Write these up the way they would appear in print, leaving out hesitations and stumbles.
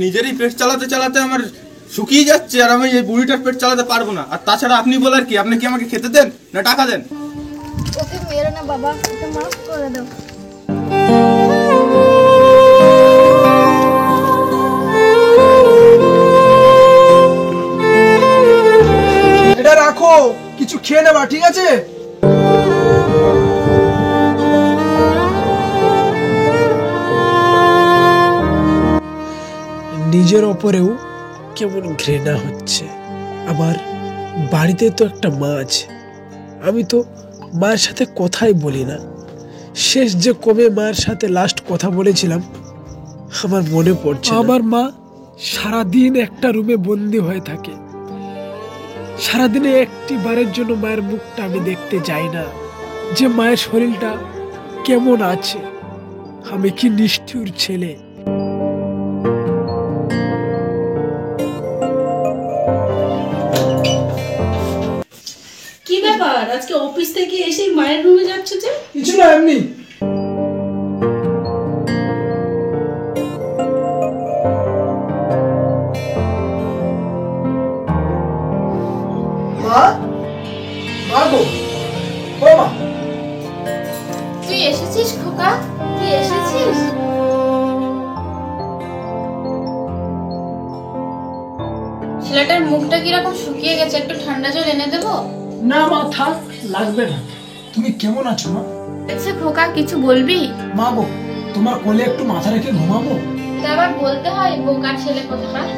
নিজেরই পেট চালাতে চালাতে আমার শুকিয়ে যাচ্ছে, আর আমি এই বুড়িটার পেট চালাতে পারবো না। আর তাছাড়া আপনি বলার কি, আপনি কি আমাকে খেতে দেন না টাকা দেন? ওকে মেরো না বাবা, ওকে মাফ করে দাও। এটা রাখো, কিছু খেয়ে নেবা, ঠিক আছে? নিজের ওপরেও কেমন ঘৃণা হচ্ছে। আমার বাড়িতে তো একটা মা আছে, আমি তো মায়ের সাথে কথাই বলি না। শেষ যে কবে মায়ের সাথে লাস্ট কথা বলেছিলাম আমার মনে পড়ছে। আমার মা সারাদিন একটা রুমে বন্দি হয়ে থাকে। সারাদিনে একটি বারের জন্য মায়ের মুখটা আমি দেখতে যাই না, যে মায়ের শরীরটা কেমন আছে। আমি কি নিষ্ঠুর ছেলে! কি ব্যাপার, আজকে অফিস থেকে এসে মায়ের রুমে যাচ্ছে যে? কিছু না, এমনি। মা, মা গো, ও মা। তুই এসেছিস খোকা, তুই এসেছিস? ছেলেটার মুখটা কিরকম শুকিয়ে গেছে, একটু ঠান্ডা জল এনে দেবো? না মা, থাক, লাগবে না। তুমি কেমন আছো মা? আচ্ছা খোকা, কিছু বলবি? মা গো, তোমার কোলে একটু মাথা রেখে ঘুমাবো? এটা আবার বলতে হয়, বোকার ছেলে কোথাকার।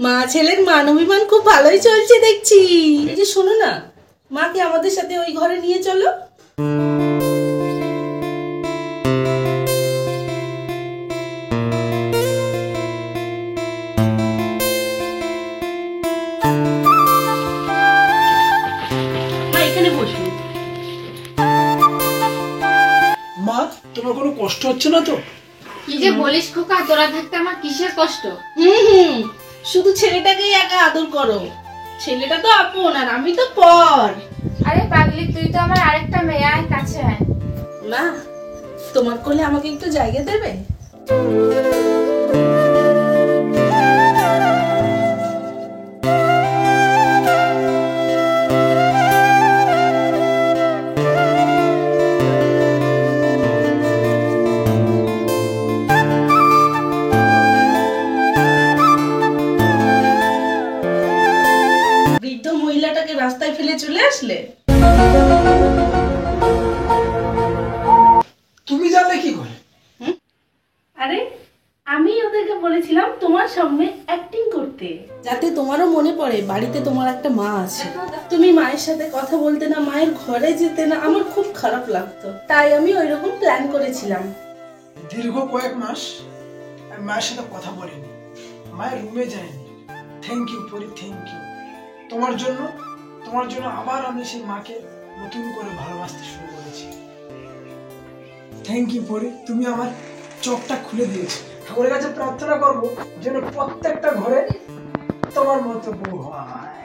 মা ছেলের মান অভিমান খুব ভালোই চলছে দেখছি। এই যে শোনো না, মাকে আমাদের সাথে ওই ঘরে নিয়ে চলো। মা এখানে বসুন। মা, তোমার কোনো কষ্ট হচ্ছে না তো? কি যে বলিস খোকা, তোরা থাকতে আমার কিসের কষ্ট? শুধু ছেলেটাকেই একা আদর করো। ছেলেটা তো আপন আর আমি তো পর। আরে পাগলি, তুই তো আমার আরেকটা মেয়ে, আয় কাছে আয়। মা, তোমার কোলে আমাকে একটু জায়গা দেবে? বৃদ্ধ মহিলাটাকে রাস্তায় ফেলে চলে আসলে? তুমি জানলে কি করে? আরে আমি ওদেরকে বলেছিলাম তোমার সামনে অ্যাক্টিং করতে, যাতে তোমারও মনে পড়ে বাড়িতে তোমার একটা মা আছে। তুমি মায়ের সাথে কথা বলতে না, মায়ের ঘরে যেতে না, আমার খুব খারাপ লাগতো। তাই আমি ওইরকম প্ল্যান করেছিলাম। দীর্ঘ কয়েক মাস আমি মায়ের সাথে কথা বলিনি, মায়ের রুমে যাইনি। থ্যাংক ইউ পরি, থ্যাংক ইউ। তোমার জন্য আবার আমি সেই মাকে নতুন করে ভালোবাসতে শুরু করেছি। থ্যাংক ইউ পরি, তুমি আমার চোখটা খুলে দিয়েছো। ঠাকুরের কাছে প্রার্থনা করবো যেন প্রত্যেকটা ঘরে তোমার মতো বউ হয়।